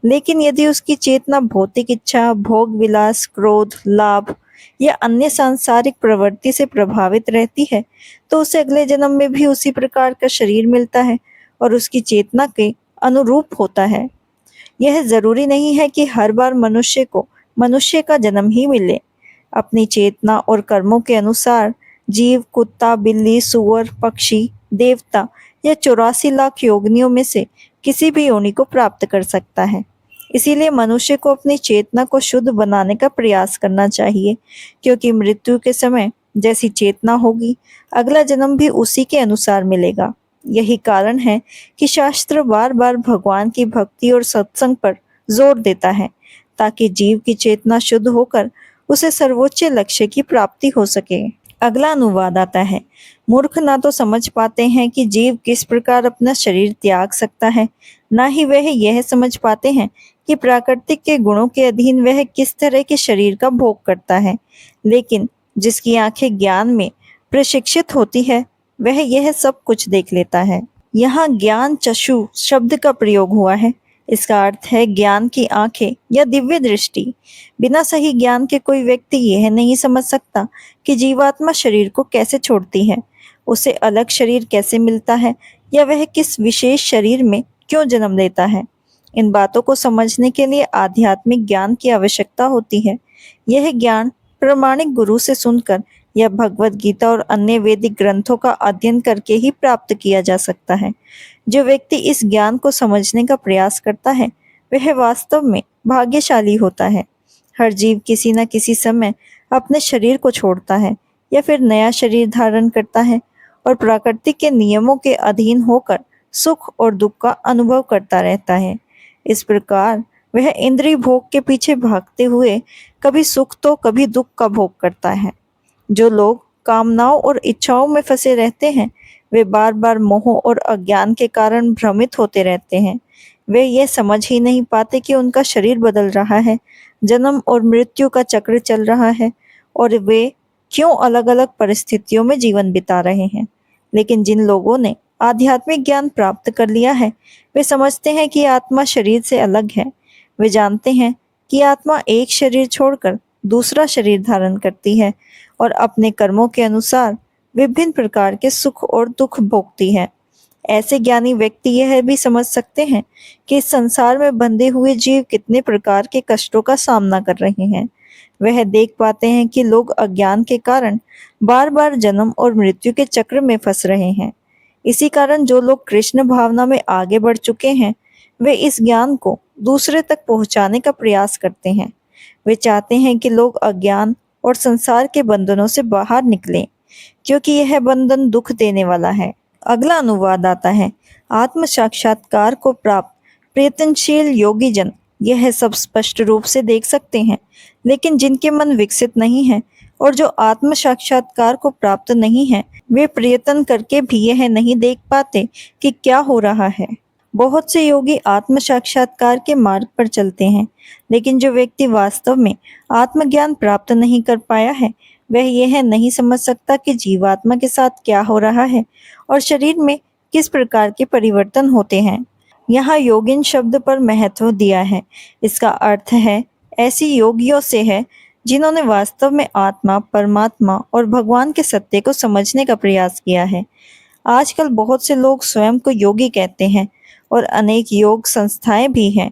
लेकिन यदि उसकी चेतना भौतिक इच्छा, भोग विलास, क्रोध, लाभ या अन्य सांसारिक प्रवृत्ति से प्रभावित रहती है, तो उसे अगले जन्म में भी उसी प्रकार का शरीर मिलता है और उसकी चेतना के अनुरूप होता है। यह जरूरी नहीं है कि हर बार मनुष्य को मनुष्य का जन्म ही मिले। अपनी चेतना और कर्मों के अनुसार जीव कुत्ता, बिल्ली, सूअर, पक्षी, देवता या 84 लाख योगिनियों में से किसी भी योनि को प्राप्त कर सकता है। इसीलिए मनुष्य को अपनी चेतना को शुद्ध बनाने का प्रयास करना चाहिए, क्योंकि मृत्यु के समय जैसी चेतना होगी, अगला जन्म भी उसी के अनुसार मिलेगा। यही कारण है कि शास्त्र बार बार भगवान की भक्ति और सत्संग पर जोर देता है, ताकि जीव की चेतना शुद्ध होकर उसे सर्वोच्च लक्ष्य की प्राप्ति हो सके। अगला अनुवाद आता है। मूर्ख ना तो समझ पाते हैं कि जीव किस प्रकार अपना शरीर त्याग सकता है, ना ही वह यह समझ पाते हैं कि प्राकृतिक के गुणों के अधीन वह किस तरह के शरीर का भोग करता है। लेकिन जिसकी आंखें ज्ञान में प्रशिक्षित होती है, वह यह सब कुछ देख लेता है। यहाँ ज्ञान चक्षु शब्द का प्रयोग हुआ है। इसका अर्थ है ज्ञान की आंखें या दिव्य दृष्टि। बिना सही ज्ञान के कोई व्यक्ति यह नहीं समझ सकता कि जीवात्मा शरीर को कैसे छोड़ती है, उसे अलग शरीर कैसे मिलता है या वह किस विशेष शरीर में क्यों जन्म लेता है। इन बातों को समझने के लिए आध्यात्मिक ज्ञान की आवश्यकता होती है। यह ज्ञान प्रामाणिक गुरु से सुनकर या भगवत गीता और अन्य वैदिक ग्रंथों का अध्ययन करके ही प्राप्त किया जा सकता है। जो व्यक्ति इस ज्ञान को समझने का प्रयास करता है वह वास्तव में भाग्यशाली होता है। हर जीव किसी न किसी समय अपने शरीर को छोड़ता है या फिर नया शरीर धारण करता है और प्रकृति के नियमों के अधीन होकर सुख और दुख का अनुभव करता रहता है। इस प्रकार वह इंद्रिय भोग के पीछे भागते हुए कभी सुख तो कभी दुख का भोग करता है। जो लोग कामनाओं और इच्छाओं में फंसे रहते हैं वे बार बार मोह और अज्ञान के कारण भ्रमित होते रहते हैं। वे ये समझ ही नहीं पाते कि उनका शरीर बदल रहा है, जन्म और मृत्यु का चक्र चल रहा है और वे क्यों अलग अलग परिस्थितियों में जीवन बिता रहे हैं। लेकिन जिन लोगों ने आध्यात्मिक ज्ञान प्राप्त कर लिया है वे समझते हैं कि आत्मा शरीर से अलग है। वे जानते हैं कि आत्मा एक शरीर छोड़कर दूसरा शरीर धारण करती है और अपने कर्मों के अनुसार विभिन्न प्रकार के सुख और दुख भोगती है। ऐसे ज्ञानी व्यक्ति यह भी समझ सकते हैं कि इस संसार में बंधे हुए जीव कितने प्रकार के कष्टों का सामना कर रहे हैं। वह देख पाते हैं कि लोग अज्ञान के कारण बार बार जन्म और मृत्यु के चक्र में फंस रहे हैं। इसी कारण जो लोग कृष्ण भावना में आगे बढ़ चुके हैं वे इस ज्ञान को दूसरे तक पहुंचाने का प्रयास करते हैं। वे चाहते हैं कि लोग अज्ञान और संसार के बंधनों से बाहर निकलें, क्योंकि यह बंधन दुख देने वाला है। अगला अनुवाद आता है। आत्म साक्षात्कार को प्राप्त प्रयत्नशील योगी जन यह सब स्पष्ट रूप से देख सकते हैं, लेकिन जिनके मन विकसित नहीं है और जो आत्म साक्षात्कार को प्राप्त नहीं है वे प्रयत्न करके भी यह नहीं देख पाते कि क्या हो रहा है। बहुत से योगी आत्म साक्षात्कार के मार्ग पर चलते हैं, लेकिन जो व्यक्ति वास्तव में आत्मज्ञान प्राप्त नहीं कर पाया है वह यह नहीं समझ सकता कि जीवात्मा के साथ क्या हो रहा है और शरीर में किस प्रकार के परिवर्तन होते हैं। यहाँ योगिन शब्द पर महत्व दिया है। इसका अर्थ है ऐसी योगियों से है जिन्होंने वास्तव में आत्मा, परमात्मा और भगवान के सत्य को समझने का प्रयास किया है। आजकल बहुत से लोग स्वयं को योगी कहते हैं और अनेक योग संस्थाएं भी हैं,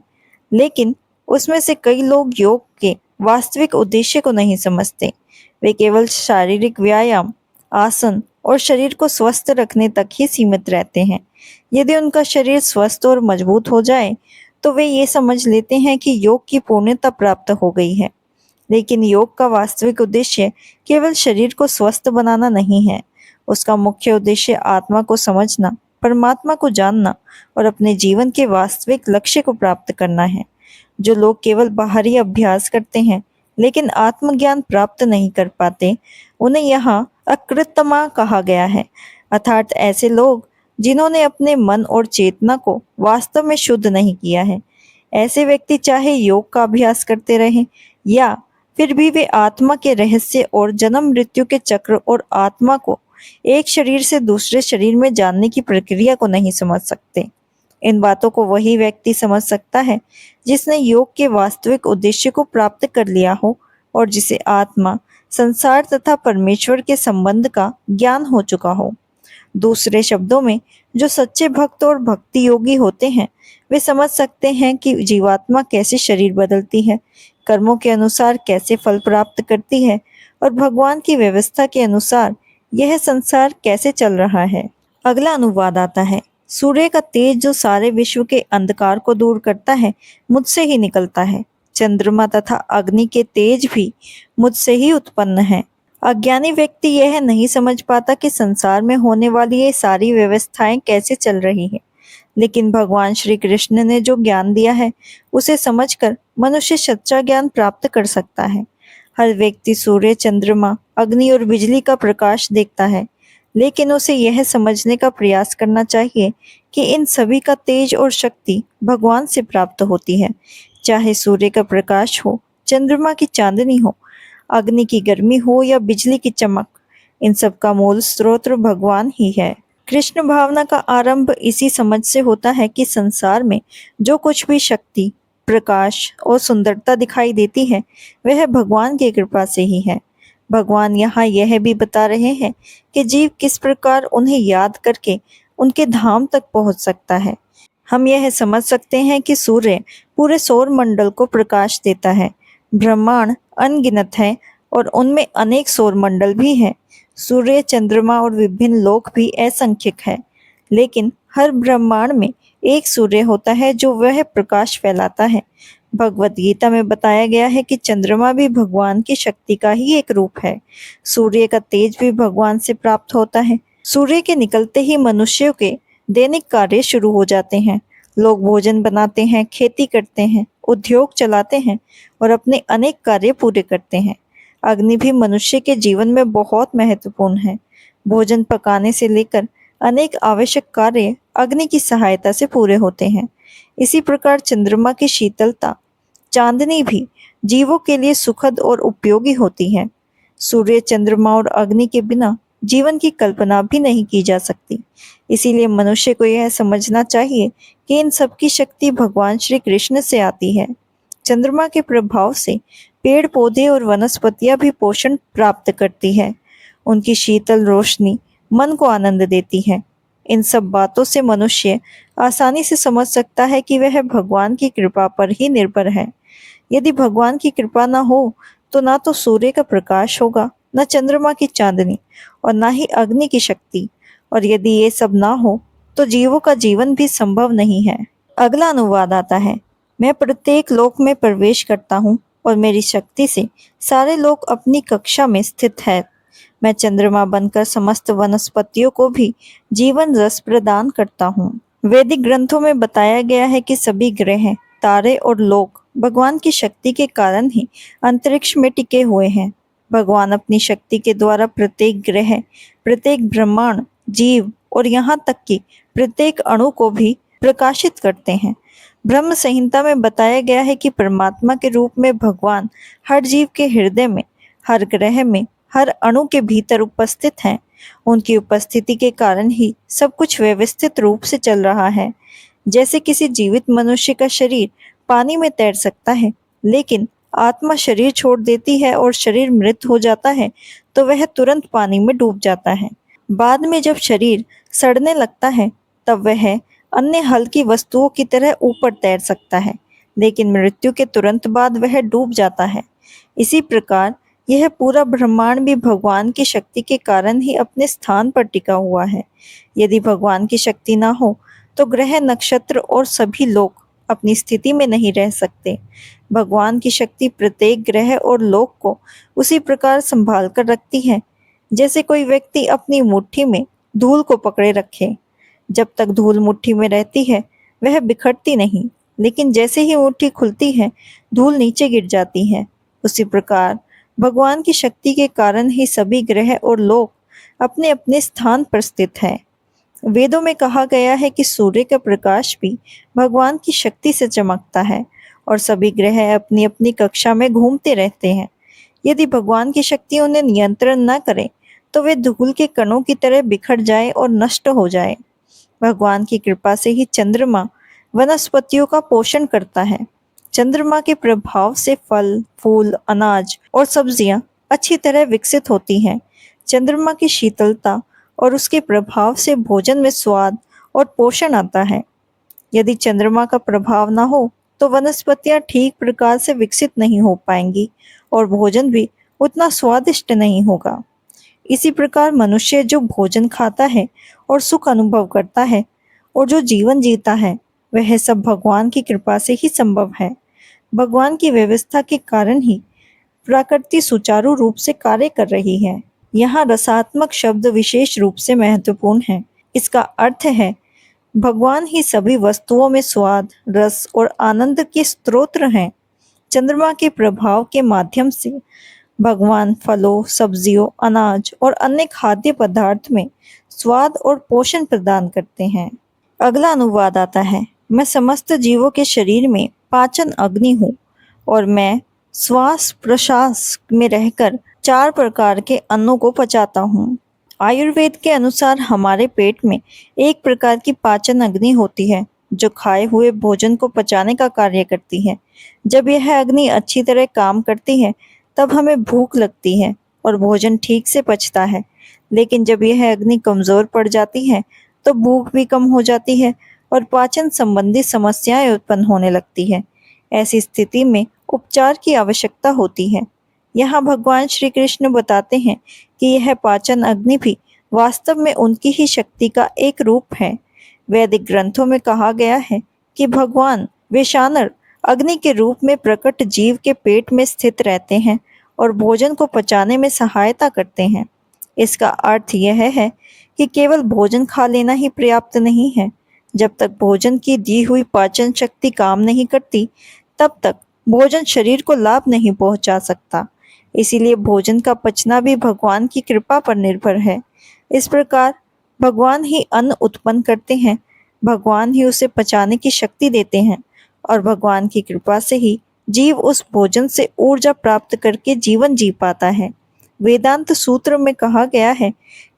लेकिन उसमें से कई लोग योग के वास्तविक उद्देश्य को नहीं समझते। वे केवल शारीरिक व्यायाम, आसन और शरीर को स्वस्थ रखने तक ही सीमित रहते हैं। यदि उनका शरीर स्वस्थ और मजबूत हो जाए तो वे ये समझ लेते हैं कि योग की पूर्णता प्राप्त हो गई है। लेकिन योग का वास्तविक उद्देश्य केवल शरीर को स्वस्थ बनाना नहीं है। उसका मुख्य उद्देश्य आत्मा को समझना, परमात्मा को जानना और अपने जीवन के वास्तविक लक्ष्य को प्राप्त करना है। जो लोग केवल बाहरी अभ्यास करते हैं लेकिन आत्मज्ञान प्राप्त नहीं कर पाते उन्हें यहाँ अकृतमा कहा गया है, अर्थात ऐसे लोग जिन्होंने अपने मन और चेतना को वास्तव में शुद्ध नहीं किया है। ऐसे व्यक्ति चाहे योग का अभ्यास करते रहें या फिर भी वे आत्मा के रहस्य और जन्म मृत्यु के चक्र और आत्मा को एक शरीर से दूसरे शरीर में जानने की प्रक्रिया को नहीं समझ सकते। इन बातों को वही व्यक्ति समझ सकता है जिसने योग के वास्तविक उद्देश्य को प्राप्त कर लिया हो और जिसे आत्मा, संसार तथा परमेश्वर के संबंध का ज्ञान हो चुका हो। दूसरे शब्दों में जो सच्चे भक्त और भक्ति योगी होते हैं वे समझ सकते हैं कि जीवात्मा कैसे शरीर बदलती है, कर्मों के अनुसार कैसे फल प्राप्त करती है और भगवान की व्यवस्था के अनुसार यह संसार कैसे चल रहा है। अगला अनुवाद आता है। सूर्य का तेज जो सारे विश्व के अंधकार को दूर करता है मुझसे ही निकलता है। चंद्रमा तथा अग्नि के तेज भी मुझसे ही उत्पन्न है। अज्ञानी व्यक्ति यह नहीं समझ पाता कि संसार में होने वाली ये सारी व्यवस्थाएं कैसे चल रही है, लेकिन भगवान श्री कृष्ण ने जो ज्ञान दिया है उसे समझकर मनुष्य सच्चा ज्ञान प्राप्त कर सकता है। हर व्यक्ति सूर्य, चंद्रमा, अग्नि और बिजली का प्रकाश देखता है, लेकिन उसे यह समझने का प्रयास करना चाहिए कि इन सभी का तेज और शक्ति भगवान से प्राप्त होती है। चाहे सूर्य का प्रकाश हो, चंद्रमा की चांदनी हो, अग्नि की गर्मी हो या बिजली की चमक, इन सब का मूल स्रोत भगवान ही है। कृष्ण भावना का आरंभ इसी समझ से होता है कि संसार में जो कुछ भी शक्ति, प्रकाश और सुंदरता दिखाई देती है, वह भगवान की कृपा से ही है। भगवान यहाँ यह भी बता रहे हैं कि जीव किस प्रकार उन्हें याद करके उनके धाम तक पहुंच सकता है। हम यह समझ सकते हैं कि सूर्य पूरे सौर मंडल को प्रकाश देता है। ब्रह्मांड अनगिनत है और उनमें अनेक सौर मंडल भी हैं। सूर्य, चंद्रमा और विभिन्न लोक भी असंख्यक है, लेकिन हर ब्रह्मांड में एक सूर्य होता है जो वह प्रकाश फैलाता है। भगवत गीता में बताया गया है कि चंद्रमा भी भगवान की शक्ति का ही एक रूप है। सूर्य का तेज भी भगवान से प्राप्त होता है। सूर्य के निकलते ही मनुष्यों के दैनिक कार्य शुरू हो जाते हैं। लोग भोजन बनाते हैं, खेती करते हैं, उद्योग चलाते हैं और अपने अनेक कार्य पूरे करते हैं। अग्नि भी मनुष्य के जीवन में बहुत महत्वपूर्ण है। भोजन पकाने से लेकर अनेक आवश्यक कार्य अग्नि की सहायता से पूरे होते हैं। इसी प्रकार चंद्रमा की शीतलता, चांदनी भी जीवों के लिए सुखद और उपयोगी होती है। सूर्य, चंद्रमा और अग्नि के बिना जीवन की कल्पना भी नहीं की जा सकती। इसीलिए मनुष्य को यह समझना चाहिए कि इन सब की शक्ति भगवान श्री कृष्ण से आती है। चंद्रमा के प्रभाव से पेड़ पौधे और वनस्पतियां भी पोषण प्राप्त करती है। उनकी शीतल रोशनी मन को आनंद देती है। इन सब बातों से मनुष्य आसानी से समझ सकता है कि वह भगवान की कृपा पर ही निर्भर है। यदि भगवान की कृपा न हो तो ना तो सूर्य का प्रकाश होगा, न चंद्रमा की चांदनी और ना ही अग्नि की शक्ति। और यदि ये सब ना हो तो जीवों का जीवन भी संभव नहीं है। अगला अनुवाद आता है। मैं प्रत्येक लोक में प्रवेश करता हूँ और मेरी शक्ति से सारे लोग अपनी कक्षा में स्थित है। मैं चंद्रमा बनकर समस्त वनस्पतियों को भी जीवन रस प्रदान करता हूँ। वैदिक ग्रंथों में बताया गया है कि सभी ग्रह, तारे और लोक भगवान की शक्ति के कारण ही अंतरिक्ष में टिके हुए हैं। भगवान अपनी शक्ति के द्वारा प्रत्येक ग्रह, प्रत्येक ब्रह्मांड, जीव और यहाँ तक कि प्रत्येक अणु को भी प्रकाशित करते हैं। ब्रह्म संहिता में बताया गया है कि परमात्मा के रूप में भगवान हर जीव के हृदय में, हर ग्रह में, हर अणु के भीतर उपस्थित हैं। उनकी उपस्थिति के कारण ही सब कुछ व्यवस्थित रूप से चल रहा है। जैसे किसी जीवित मनुष्य का शरीर पानी में तैर सकता है, लेकिन आत्मा शरीर छोड़ देती है और शरीर मृत हो जाता है तो वह तुरंत पानी में डूब जाता है। बाद में जब शरीर सड़ने लगता है तब वह अन्य हल्की वस्तुओं की तरह ऊपर तैर सकता है, लेकिन मृत्यु के तुरंत बाद वह डूब जाता है। इसी प्रकार यह पूरा ब्रह्मांड भी भगवान की शक्ति के कारण ही अपने स्थान पर टिका हुआ है। यदि भगवान की शक्ति ना हो तो ग्रह, नक्षत्र और सभी लोग अपनी स्थिति में नहीं रह सकते। भगवान की शक्ति प्रत्येक ग्रह और लोक को उसी प्रकार संभाल कर रखती है जैसे कोई व्यक्ति अपनी मुट्ठी में धूल को पकड़े रखे। जब तक धूल मुट्ठी में रहती है वह बिखरती नहीं, लेकिन जैसे ही मुट्ठी खुलती है धूल नीचे गिर जाती है। उसी प्रकार भगवान की शक्ति के कारण ही सभी ग्रह और लोक अपने अपने स्थान पर स्थित है। वेदों में कहा गया है कि सूर्य का प्रकाश भी भगवान की शक्ति से चमकता है और सभी ग्रह अपनी अपनी कक्षा में घूमते रहते हैं। यदि भगवान की शक्ति उन्हें नियंत्रण न करे तो वे धूल के कणों की तरह बिखर जाए और नष्ट हो जाए। भगवान की कृपा से ही चंद्रमा वनस्पतियों का पोषण करता है। चंद्रमा के प्रभाव से फल, फूल, अनाज और सब्जियां अच्छी तरह विकसित होती हैं। चंद्रमा की शीतलता और उसके प्रभाव से भोजन में स्वाद और पोषण आता है। यदि चंद्रमा का प्रभाव ना हो तो वनस्पतियां ठीक प्रकार से विकसित नहीं हो पाएंगी और भोजन भी उतना स्वादिष्ट नहीं होगा। इसी प्रकार मनुष्य जो भोजन खाता है और सुख अनुभव करता है और जो जीवन जीता है वह सब भगवान की कृपा से ही संभव है। भगवान की व्यवस्था के कारण ही प्रकृति सुचारू रूप से कार्य कर रही है। यहाँ रसात्मक शब्द विशेष रूप से महत्वपूर्ण है। इसका अर्थ है भगवान ही सभी वस्तुओं में स्वाद, रस और आनंद के स्रोत हैं। चंद्रमा के प्रभाव के माध्यम से भगवान फलों, सब्जियों, अनाज और अन्य खाद्य पदार्थ में स्वाद और पोषण प्रदान करते हैं। अगला अनुवाद आता है। मैं समस्त जीवों के शरीर में पाचन अग्नि हूँ और मैं श्वास प्रश्वास में रहकर 4 प्रकार के अन्नों को पचाता हूँ। आयुर्वेद के अनुसार हमारे पेट में एक प्रकार की पाचन अग्नि होती है जो खाए हुए भोजन को पचाने का कार्य करती है। जब यह अग्नि अच्छी तरह काम करती है तब हमें भूख लगती है और भोजन ठीक से पचता है। लेकिन जब यह अग्नि कमजोर पड़ जाती है तो भूख भी कम हो जाती है और पाचन संबंधी समस्याएं उत्पन्न होने लगती है। ऐसी स्थिति में उपचार की आवश्यकता होती है। यहाँ भगवान श्री कृष्ण बताते हैं कि यह पाचन अग्नि भी वास्तव में उनकी ही शक्ति का एक रूप है। वैदिक ग्रंथों में कहा गया है कि भगवान वैशानर अग्नि के रूप में प्रकट जीव के पेट में स्थित रहते हैं और भोजन को पचाने में सहायता करते हैं। इसका अर्थ यह है कि केवल भोजन खा लेना ही पर्याप्त नहीं है। जब तक भोजन की दी हुई पाचन शक्ति काम नहीं करती, तब तक भोजन शरीर को लाभ नहीं पहुंचा सकता। इसीलिए भोजन का पचना भी भगवान की कृपा पर निर्भर है। इस प्रकार भगवान ही अन्न उत्पन्न करते हैं, भगवान ही उसे पचाने की शक्ति देते हैं और भगवान की कृपा से ही जीव उस भोजन से ऊर्जा प्राप्त करके जीवन जी पाता है। वेदांत सूत्र में कहा गया है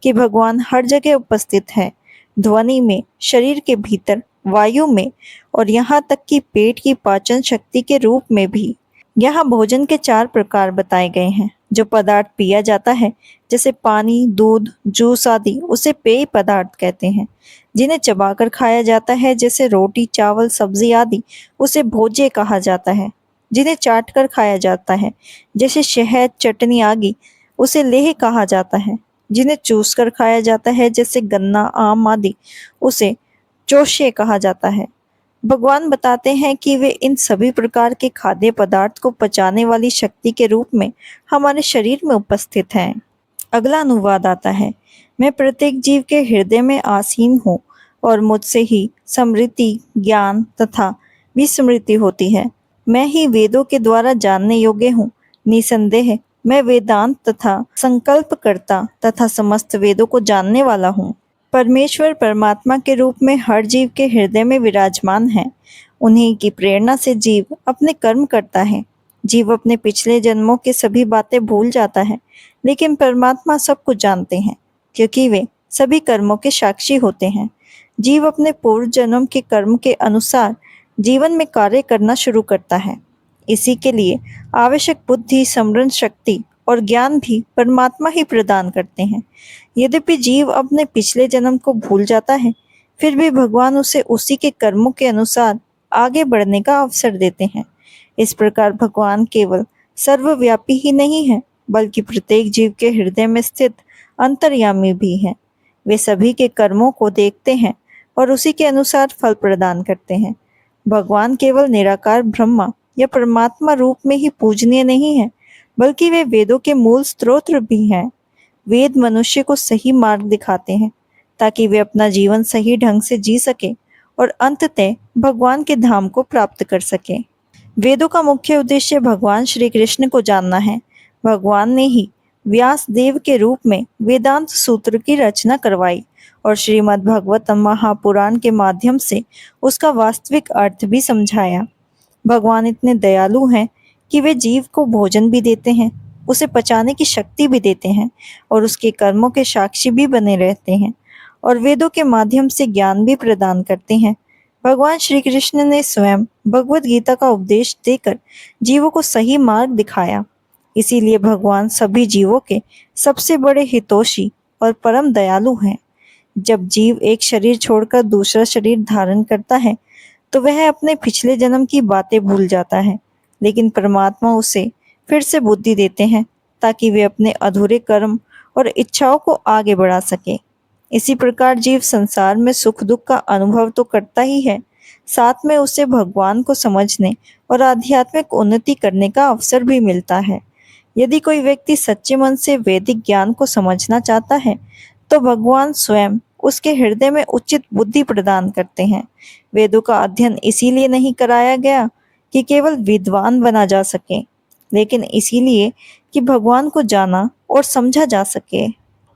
कि भगवान हर जगह उपस्थित है, ध्वनि में, शरीर के भीतर, वायु में और यहाँ तक कि पेट की पाचन शक्ति के रूप में भी। यहाँ भोजन के 4 प्रकार बताए गए हैं। जो पदार्थ पिया जाता है जैसे पानी, दूध, जूस आदि उसे पेय पदार्थ कहते हैं। जिन्हें चबाकर खाया जाता है जैसे रोटी, चावल, सब्जी आदि उसे भोज्य कहा जाता है। जिन्हें चाट कर खाया जाता है जैसे शहद, चटनी आदि उसे लेह कहा जाता है। जिन्हें चूस कर खाया जाता है जैसे गन्ना, आम आदि उसे चोष्य कहा जाता है। भगवान बताते हैं कि वे इन सभी प्रकार के खाद्य पदार्थ को पचाने वाली शक्ति के रूप में हमारे शरीर में उपस्थित हैं। अगला अनुवाद आता है, मैं प्रत्येक जीव के हृदय में आसीन हूँ और मुझसे ही स्मृति, ज्ञान तथा विस्मृति होती है। मैं ही वेदों के द्वारा जानने योग्य हूँ। निसंदेह मैं वेदांत तथा संकल्पकर्ता तथा समस्त वेदों को जानने वाला हूँ। परमेश्वर परमात्मा के रूप में हर जीव के हृदय में विराजमान है। उन्हीं की प्रेरणा से जीव अपने कर्म करता है। जीव अपने पिछले जन्मों की सभी बातें भूल जाता है, लेकिन परमात्मा सब कुछ जानते हैं क्योंकि वे सभी कर्मों के साक्षी होते हैं। जीव अपने पूर्व जन्म के कर्म के अनुसार जीवन में कार्य करना शुरू करता है। इसी के लिए आवश्यक बुद्धि, स्मरण शक्ति और ज्ञान भी परमात्मा ही प्रदान करते हैं। यद्यपि जीव अपने पिछले जन्म को भूल जाता है, फिर भी भगवान उसे उसी के कर्मों के अनुसार आगे बढ़ने का अवसर देते हैं। इस प्रकार भगवान केवल सर्वव्यापी ही नहीं है, बल्कि प्रत्येक जीव के हृदय में स्थित अंतर्यामी भी हैं। वे सभी के कर्मों को देखते हैं और उसी के अनुसार फल प्रदान करते हैं। भगवान केवल निराकार ब्रह्मा या परमात्मा रूप में ही पूजनीय नहीं है, बल्कि वे वेदों के मूल स्रोत भी हैं। वेद मनुष्य को सही मार्ग दिखाते हैं ताकि वे अपना जीवन सही ढंग से जी सके और अंततः भगवान के धाम को प्राप्त कर सके। वेदों का मुख्य उद्देश्य भगवान श्री कृष्ण को जानना है। भगवान ने ही व्यास देव के रूप में वेदांत सूत्र की रचना करवाई और श्रीमद् भागवतम महापुराण के माध्यम से उसका वास्तविक अर्थ भी समझाया। भगवान इतने दयालु हैं कि वे जीव को भोजन भी देते हैं, उसे पचाने की शक्ति भी देते हैं और उसके कर्मों के साक्षी भी बने रहते हैं और वेदों के माध्यम से ज्ञान भी प्रदान करते हैं। भगवान श्री कृष्ण ने स्वयं भगवत गीता का उपदेश देकर जीवों को सही मार्ग दिखाया। इसीलिए भगवान सभी जीवों के सबसे बड़े हितोषी और परम दयालु हैं। जब जीव एक शरीर छोड़कर दूसरा शरीर धारण करता है तो वह अपने पिछले जन्म की बातें भूल जाता है, लेकिन परमात्मा उसे फिर से बुद्धि देते हैं ताकि वे अपने अधूरे कर्म और इच्छाओं को आगे बढ़ा सके। इसी प्रकार जीव संसार में सुख दुख का अनुभव तो करता ही है, साथ में उसे भगवान को समझने और आध्यात्मिक उन्नति करने का अवसर भी मिलता है। यदि कोई व्यक्ति सच्चे मन से वैदिक ज्ञान को समझना चाहता है तो भगवान स्वयं उसके हृदय में उचित बुद्धि प्रदान करते हैं। वेदों का अध्ययन इसीलिए नहीं कराया गया कि केवल विद्वान बना जा सके, लेकिन इसीलिए कि भगवान को जाना और समझा जा सके।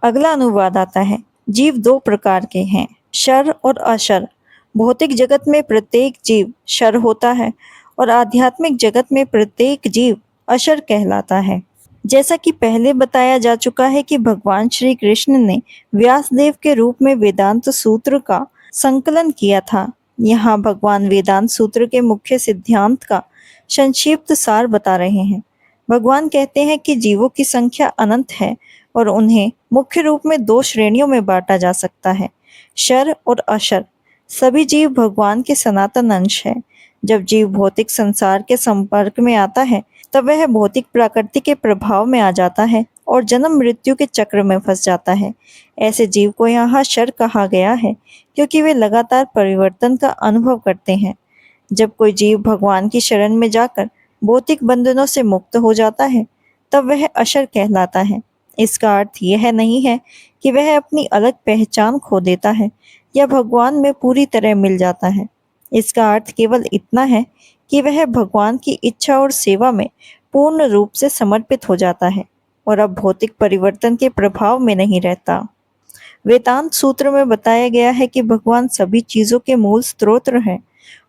अगला अनुवाद आता है, जीव 2 प्रकार के हैं, शर और अशर। भौतिक जगत में प्रत्येक जीव शर होता है और आध्यात्मिक जगत में प्रत्येक जीव अशर कहलाता है। जैसा कि पहले बताया जा चुका है कि भगवान श्री कृष्ण ने व्यासदेव के रूप में वेदांत सूत्र का संकलन किया था। यहाँ भगवान वेदांत सूत्र के मुख्य सिद्धांत का संक्षिप्त सार बता रहे हैं। भगवान कहते हैं कि जीवों की संख्या अनंत है और उन्हें मुख्य रूप में दो श्रेणियों में बांटा जा सकता है, शर और अशर। सभी जीव भगवान के सनातन अंश है। जब जीव भौतिक संसार के संपर्क में आता है तब वह भौतिक प्रकृति के प्रभाव में आ जाता है और जन्म मृत्यु के चक्र में फंस जाता है। ऐसे जीव को यहाँ शर कहा गया है क्योंकि वे लगातार परिवर्तन का अनुभव करते हैं। जब कोई जीव भगवान की शरण में जाकर भौतिक बंधनों से मुक्त हो जाता है तब वह अशर कहलाता है। इसका अर्थ यह नहीं है कि वह अपनी अलग पहचान खो देता है या भगवान में पूरी तरह मिल जाता है। इसका अर्थ केवल इतना है कि वह भगवान की इच्छा और सेवा में पूर्ण रूप से समर्पित हो जाता है और अब भौतिक परिवर्तन के प्रभाव में नहीं रहता। वेदांत सूत्र में बताया गया है कि भगवान सभी चीजों के मूल स्रोत हैं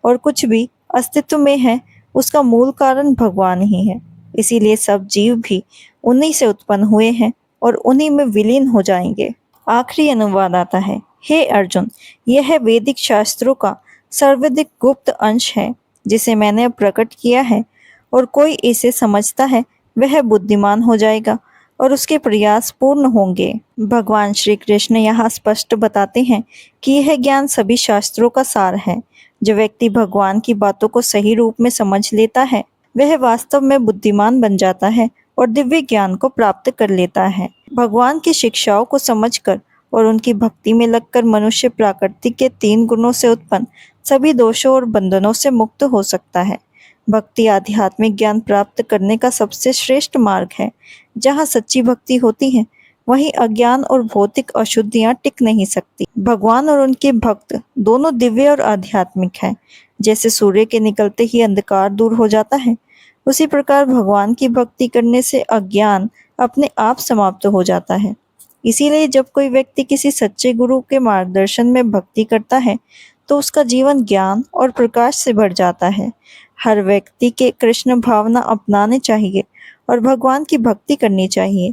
और कुछ भी अस्तित्व में है उसका मूल कारण भगवान ही है। इसीलिए सब जीव भी उन्हीं से उत्पन्न हुए हैं और उन्हीं में विलीन हो जाएंगे। आखिरी अनुवाद आता है। हे अर्जुन, यह वैदिक शास्त्रों का सर्वाधिक गुप्त अंश है जिसे मैंने अब प्रकट किया है, और कोई इसे समझता है वह बुद्धिमान हो जाएगा और उसके प्रयास पूर्ण होंगे। भगवान श्री कृष्ण यहाँ स्पष्ट बताते हैं कि यह ज्ञान सभी शास्त्रों का सार है। जो व्यक्ति भगवान की बातों को सही रूप में समझ लेता है वह वास्तव में बुद्धिमान बन जाता है और दिव्य ज्ञान को प्राप्त कर लेता है। भगवान की शिक्षाओं को समझकर और उनकी भक्ति में लगकर मनुष्य प्रकृति के 3 गुणों से उत्पन्न सभी दोषों और बंधनों से मुक्त हो सकता है। भक्ति आध्यात्मिक ज्ञान प्राप्त करने का सबसे श्रेष्ठ मार्ग है। जहाँ सच्ची भक्ति होती है वहीं अज्ञान और भौतिक अशुद्धियां टिक नहीं सकती। भगवान और उनके भक्त दोनों दिव्य और आध्यात्मिक हैं। जैसे सूर्य के निकलते ही अंधकार दूर हो जाता है, उसी प्रकार भगवान की भक्ति करने से अज्ञान अपने आप समाप्त हो जाता है। इसीलिए जब कोई व्यक्ति किसी सच्चे गुरु के मार्गदर्शन में भक्ति करता है तो उसका जीवन ज्ञान और प्रकाश से भर जाता है। हर व्यक्ति के कृष्ण भावना अपनाने चाहिए और भगवान की भक्ति करनी चाहिए।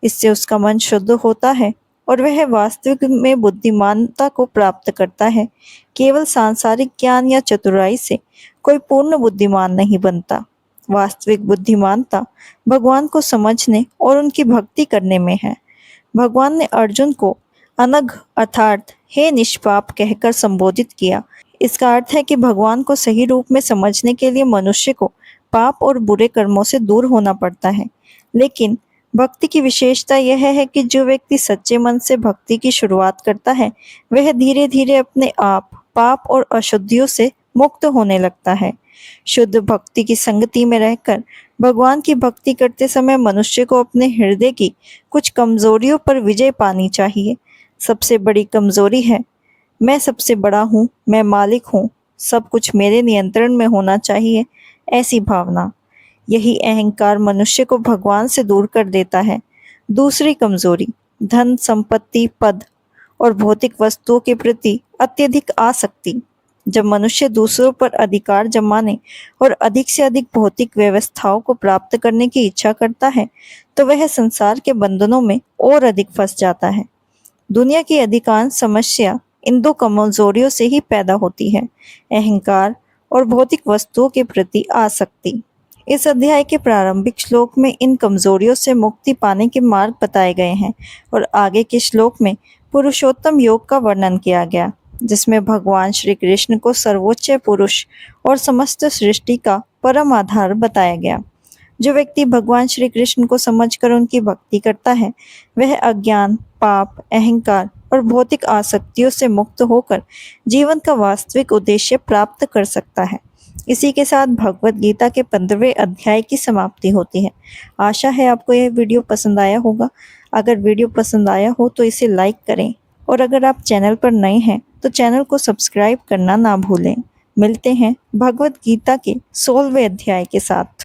इससे उसका मन शुद्ध होता है और वह वास्तविक में बुद्धिमानता को प्राप्त करता है। केवल सांसारिक ज्ञान या चतुराई से कोई पूर्ण बुद्धिमान नहीं बनता। वास्तविक बुद्धिमानता भगवान को समझने और उनकी भक्ति करने में है। भगवान ने अर्जुन को अनघ अर्थात हे निष्पाप कहकर संबोधित किया। इसका अर्थ है कि भगवान को सही रूप में समझने के लिए मनुष्य को पाप और बुरे कर्मों से दूर होना पड़ता है। लेकिन भक्ति की विशेषता यह है कि जो व्यक्ति सच्चे मन से भक्ति की शुरुआत करता है वह धीरे धीरे अपने आप पाप और अशुद्धियों से मुक्त होने लगता है। शुद्ध भक्ति की संगति में रहकर भगवान की भक्ति करते समय मनुष्य को अपने हृदय की कुछ कमजोरियों पर विजय पानी चाहिए। सबसे बड़ी कमजोरी है मैं सबसे बड़ा हूँ, मैं मालिक हूँ, सब कुछ मेरे नियंत्रण में होना चाहिए, ऐसी भावना। यही अहंकार मनुष्य को भगवान से दूर कर देता है। दूसरी कमजोरी धन संपत्ति पद और भौतिक वस्तुओं के प्रति अत्यधिक आसक्ति। जब मनुष्य दूसरों पर अधिकार जमाने और अधिक से अधिक भौतिक व्यवस्थाओं को प्राप्त करने की इच्छा करता है तो वह संसार के बंधनों में और अधिक फंस जाता है। दुनिया की अधिकांश समस्या इन 2 कमजोरियों से ही पैदा होती है, अहंकार और भौतिक वस्तुओं के प्रति आसक्ति। इस अध्याय के प्रारंभिक श्लोक में इन कमजोरियों से मुक्ति पाने के मार्ग बताए गए हैं और आगे के श्लोक में पुरुषोत्तम योग का वर्णन किया गया, जिसमें भगवान श्री कृष्ण को सर्वोच्च पुरुष और समस्त सृष्टि का परम आधार बताया गया। जो व्यक्ति भगवान श्री कृष्ण को समझकर उनकी भक्ति करता है वह अज्ञान, पाप, अहंकार और भौतिक आसक्तियों से मुक्त होकर जीवन का वास्तविक उद्देश्य प्राप्त कर सकता है। इसी के साथ भगवत गीता के 15वें अध्याय की समाप्ति होती है। आशा है आपको यह वीडियो पसंद आया होगा। अगर वीडियो पसंद आया हो तो इसे लाइक करें और अगर आप चैनल पर नए हैं तो चैनल को सब्सक्राइब करना ना भूलें। मिलते हैं भगवत गीता के 16वें अध्याय के साथ।